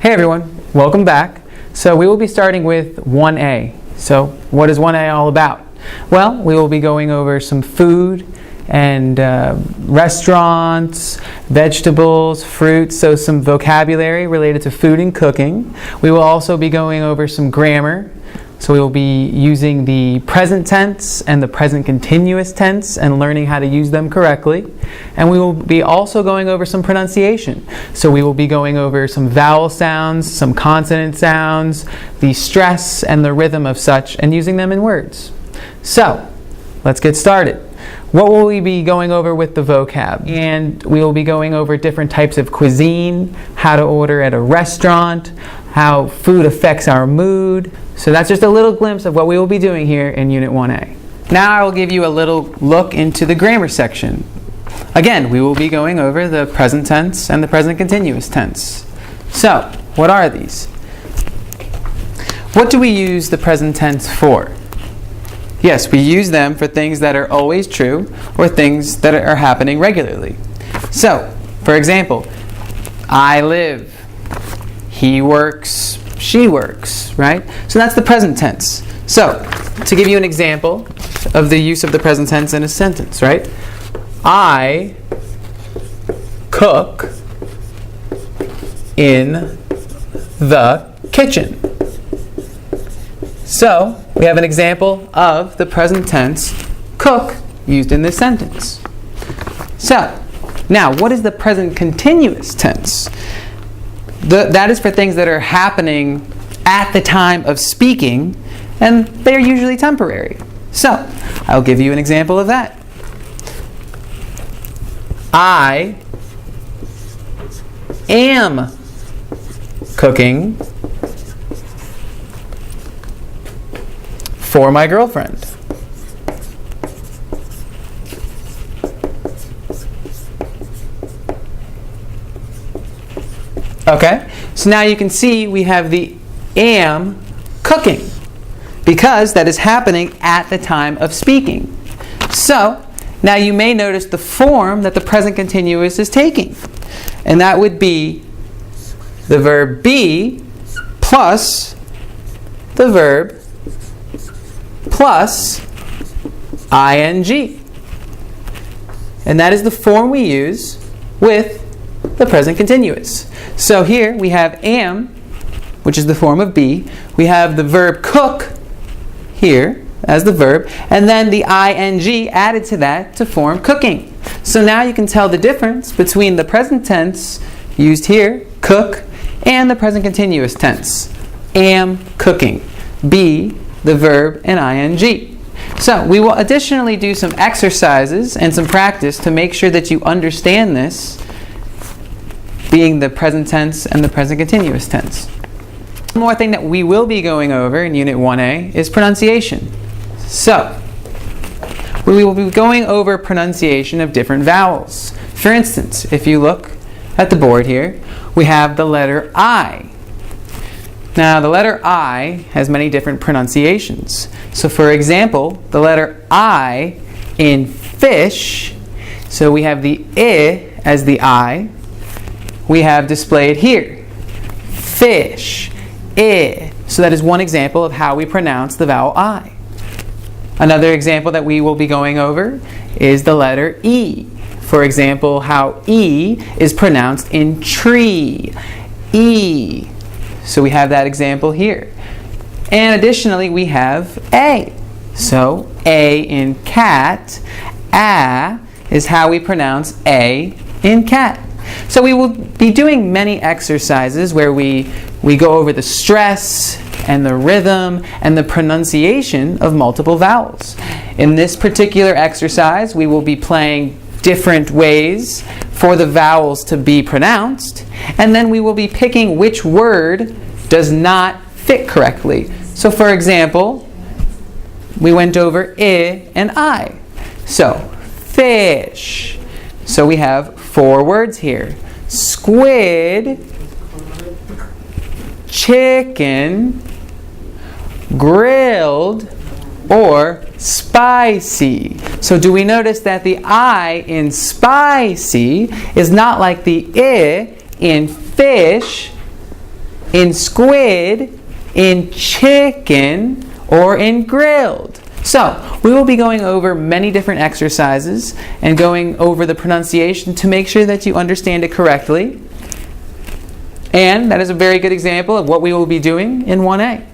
Hey everyone, welcome back. So we will be starting with 1A. So what is 1A all about? Well, we will be going over some food and restaurants, vegetables, fruits, so some vocabulary related to food and cooking. We will also be going over some grammar. So we will be using the present tense and the present continuous tense and learning how to use them correctly. And we will be also going over some pronunciation. So we will be going over some vowel sounds, some consonant sounds, the stress and the rhythm of such, and using them in words. So let's get started. What will we be going over with the vocab? And we will be going over different types of cuisine, how to order at a restaurant, how food affects our mood. So that's just a little glimpse of what we will be doing here in Unit 1A. Now I will give you a little look into the grammar section. Again, we will be going over the present tense and the present continuous tense. So, what are these? What do we use the present tense for? Yes, we use them for things that are always true or things that are happening regularly. So, for example, I live, he works, she works, right? So that's the present tense. So, to give you an example of the use of the present tense in a sentence, right? I cook in the kitchen. So, we have an example of the present tense cook used in this sentence. So, now what is the present continuous tense? That is for things that are happening at the time of speaking, and they're usually temporary. So, I'll give you an example of that. I am cooking for my girlfriend. Okay, so now you can see we have the am cooking because that is happening at the time of speaking. So now you may notice the form that the present continuous is taking, and that would be the verb be plus the verb plus ing. And that is the form we use with the present continuous. So here we have am, which is the form of be. We have the verb cook here as the verb, and then the ing added to that to form cooking. So now you can tell the difference between the present tense used here, cook, and the present continuous tense, am cooking, be the verb, and ing. So we will additionally do some exercises and some practice to make sure that you understand this, being the present tense and the present continuous tense. One more thing that we will be going over in Unit 1A is pronunciation. So, we will be going over pronunciation of different vowels. For instance, if you look at the board here, we have the letter I. Now, the letter I has many different pronunciations. So, for example, the letter I in fish, so we have the I as the I, we have displayed here, fish, I. So that is one example of how we pronounce the vowel I. Another example that we will be going over is the letter E. For example, how E is pronounced in tree, E. So we have that example here. And additionally, we have A. So A in cat, A is how we pronounce A in cat. So we will be doing many exercises where we go over the stress and the rhythm and the pronunciation of multiple vowels. In this particular exercise, we will be playing different ways for the vowels to be pronounced, and then we will be picking which word does not fit correctly. So for example, we went over I and I. So, fish. So we have 4 words here. Squid, chicken, grilled, or spicy. So do we notice that the I in spicy is not like the I in fish, in squid, in chicken, or in grilled. So, we will be going over many different exercises and going over the pronunciation to make sure that you understand it correctly. And that is a very good example of what we will be doing in 1A.